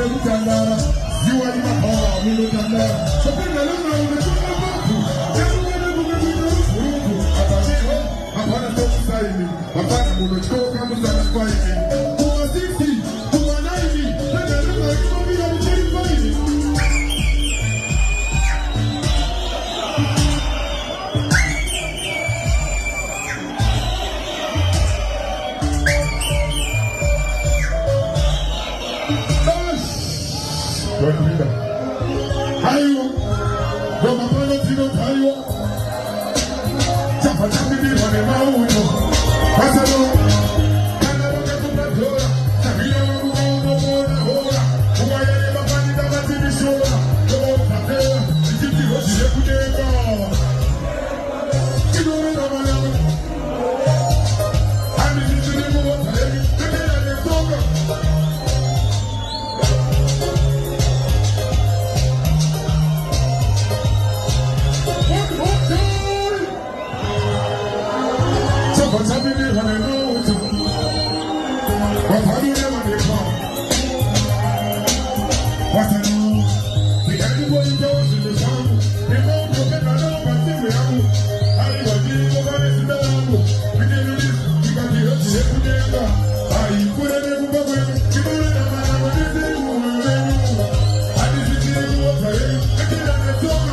Mutandara, you are my home, Mutandara. So when I look around the Tumaku, everyone I want to satisfy me. I want to come to satisfy me. Who are 60? Who are 90? Then I look like somebody that will satisfy me. Hayo, Roma Palestino Hayo, Chapatami wane mauno, Pasalo, Kanaro Kapumadora, Sabina Mugo Mona Hora, Uwaya Mapani Damati Bishora, Robo Patera, Titi Rosi Kudega, Kidore Ramanama, and this is the name of what I am. What's happening when I know it's what's happening when they come? What I know, the everybody goes in the sun. They know to get a lot of things. I was dealing with this now. We did this, we got the earth every day. I put it in the book, you know that I'm not going to do. I did it what I did. I did it talk.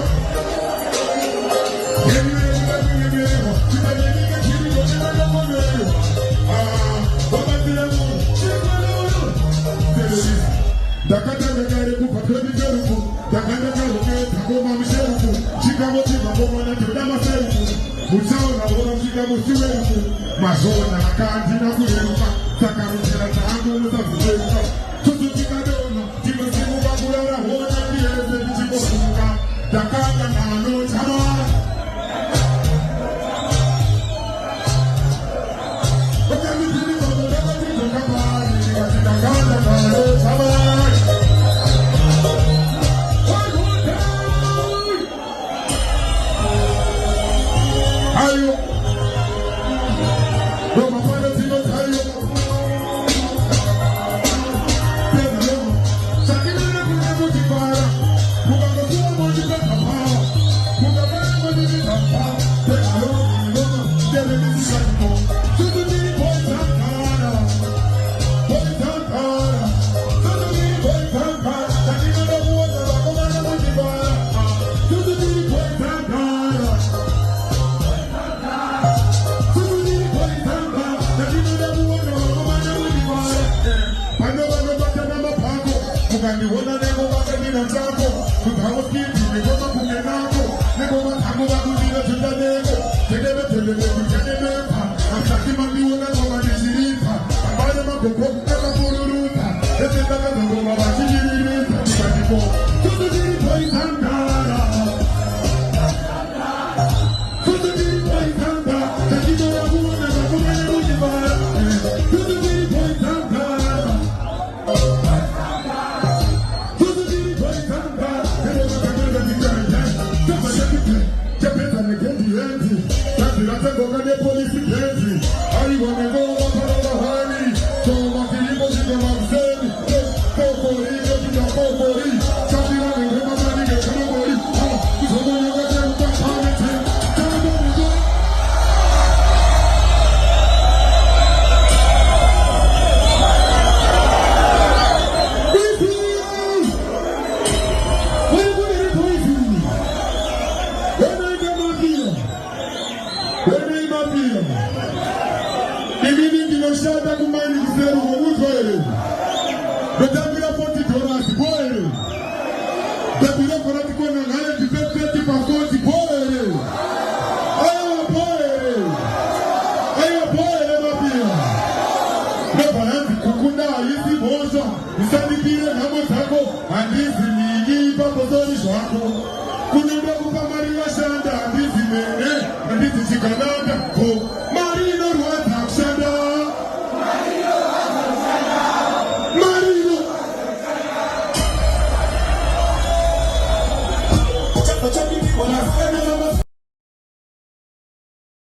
Dakata megare ku patroni jerufu, dakata karuke takoma misherufu, chikamo chikamo na tudama serufu, mutao na wora chikamo chiwerufu, mazona kanti na kuyeruka, takarutera tango musafuyeruka, tutu chikadona, chimasimu bakulera hona kiyeze chikofuka, dakata nano chama. When I